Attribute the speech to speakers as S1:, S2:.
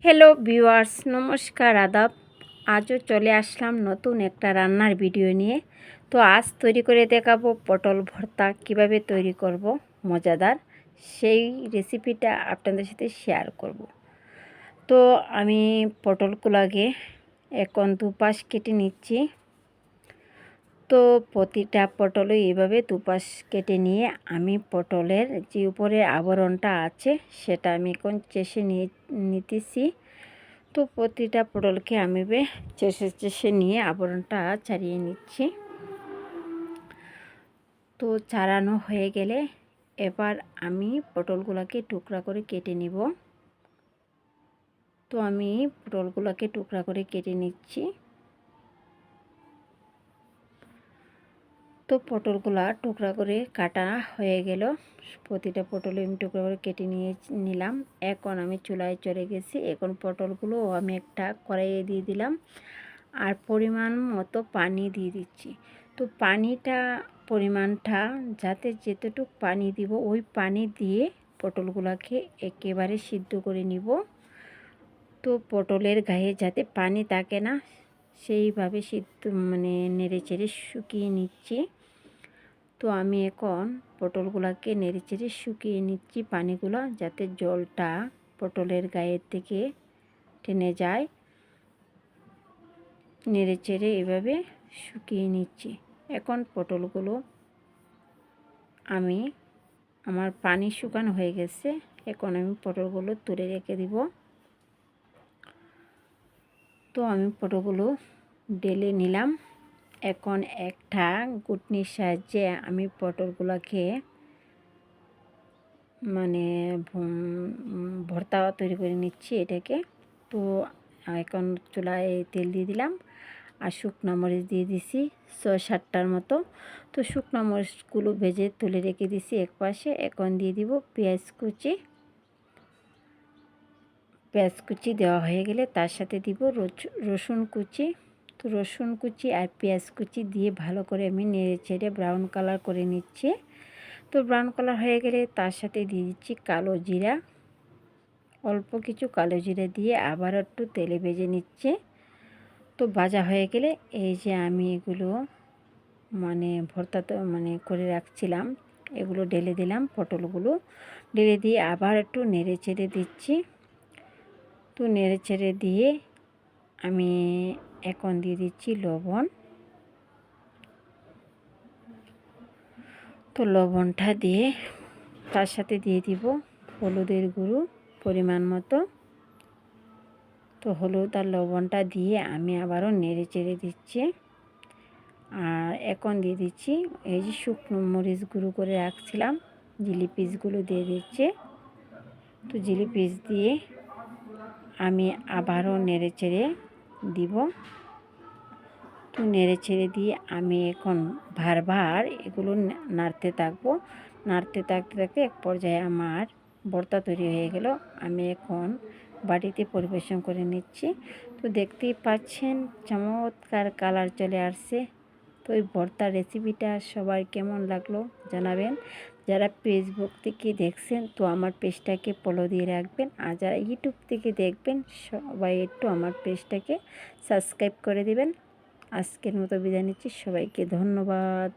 S1: Hello viewers, নমস্কার, আদাব। আজও চলে আসলাম নতুন একটা রান্নার ভিডিও নিয়ে। তো আজ তৈরি করে দেখাবো পটল ভর্তা কিভাবে তৈরি করব মজাদার, সেই রেসিপিটা আপনাদের সাথে শেয়ার করব। তো আমি পটলগুলোকে এখন দুপাশ কেটে নিচ্ছি। তো প্রতিটা পটলই এভাবে দুপাশ কেটে নিয়ে আমি পটলের যে উপরের আবরণটা আছে সেটা আমি এখন চেষে নিতেছি। তো প্রতিটা পটলকে আমি চেষে চেষে নিয়ে আবরণটা ছাড়িয়ে নিচ্ছি। তো ছাড়ানো হয়ে গেলে এবার আমি পটলগুলোকে টুকরা করে কেটে নিব। তো আমি পটলগুলোকে টুকরা করে কেটে নিচ্ছি। তো পটলগুলা টুকরা করে কাটা হয়ে গেল। প্রতিটা পটল আমি টুকরা করে কেটে নিলাম। এখন আমি চুলায় চড়ে গেছি। এখন পটলগুলো আমি একটা কড়াইয়ে দিয়ে দিলাম আর পরিমাণ মতো পানি দিয়ে দিচ্ছি। তো পরিমাণটা যাতে যেতটুক পানি দিব ওই পানি দিয়ে পটলগুলোকে একেবারে সিদ্ধ করে নিব। তো পটলের গায়ে যাতে পানি থাকে না সেইভাবে নেড়ে চেড়ে শুকিয়ে নিচ্ছি। তো আমি এখন পটলগুলোকে নেড়ে চেড়ে শুকিয়ে নিচ্ছি পানিগুলো, যাতে জলটা পটলের গায়ের থেকে টেনে যায়। নেড়ে চেড়ে এভাবে শুকিয়ে নিচ্ছি। এখন পটলগুলো আমার পানি শুকানো হয়ে গেছে। এখন আমি পটলগুলো তুলে রেখে দিব। তো আমি পটলগুলো ঢেলে নিলাম। এখন একটা ঘুটনির সাহায্যে আমি পটলগুলোকে ভর্তা তৈরি করে নিচ্ছি এটাকে। তো এখন চুলায় তেল দিয়ে দিলাম আর শুকনো মরিচ দিয়ে দিছি 6-7টার মতো। তো শুকনো মরিচগুলো ভেজে তুলে রেখে দিছি এক পাশে। এখন দিয়ে দিব পেঁয়াজ কুচি দেওয়া হয়ে গেলে তার সাথে দিব রসুন কুচি। তো রসুন কুচি আর পেঁয়াজ কুচি দিয়ে ভালো করে আমি নেড়ে চেড়ে ব্রাউন কালার করে নিচ্ছি। তো ব্রাউন কালার হয়ে গেলে তার সাথে দিয়ে দিচ্ছি কালো জিরা, অল্প কিছু কালো জিরা দিয়ে আবার একটু তেলে ভেজে নিচ্ছে। তো ভাজা হয়ে গেলে এই যে আমি এগুলো ভর্তা করে রাখছিলাম এগুলো ঢেলে দিলাম। পটলগুলো ঢেলে দিয়ে আবার একটু নেড়ে চেড়ে দিচ্ছি। তো নেড়ে চেড়ে দিয়ে আমি এখন দিয়ে দিচ্ছি লবণ। তো লবণটা দিয়ে তার সাথে দিয়ে দিব হলুদের গুঁড়ো পরিমাণ মতো। তো হলুদ আর লবণটা দিয়ে আমি আবারও নেড়ে চেড়ে দিচ্ছি। আর এখন দিয়ে দিচ্ছি এই যে শুকনো মরিচ গুঁড়ো করে রাখছিলাম, জিলি পিসগুলো দিয়ে দিচ্ছি। তো জিলি পিস দিয়ে আমি আবারও নেড়ে চেড়ে দিব। তো নেড়ে ছেড়ে দিয়ে আমি এখন বারবার এগুলো নাড়তে থাকবো। নাড়তে থাকতে থাকতে এক পর্যায়ে আমার ভর্তা তৈরি হয়ে গেল। আমি এখন বাটিতে পরিবেশন করে নিচ্ছি। তো দেখতেই পাচ্ছেন চমৎকার কালার চলে আসছে। তো এই ভর্তার রেসিপিটা সবার কেমন লাগলো জানাবেন। যারা ফেসবুক থেকে দেখছেন তো আমার পেজটাকে ফলো দিয়ে রাখবেন, আর যারা ইউটিউব থেকে দেখবেন সবাই একটু আমার পেজটাকে সাবস্ক্রাইব করে দিবেন। আজকের মতো বিদায় নিচ্ছি, সবাইকে ধন্যবাদ।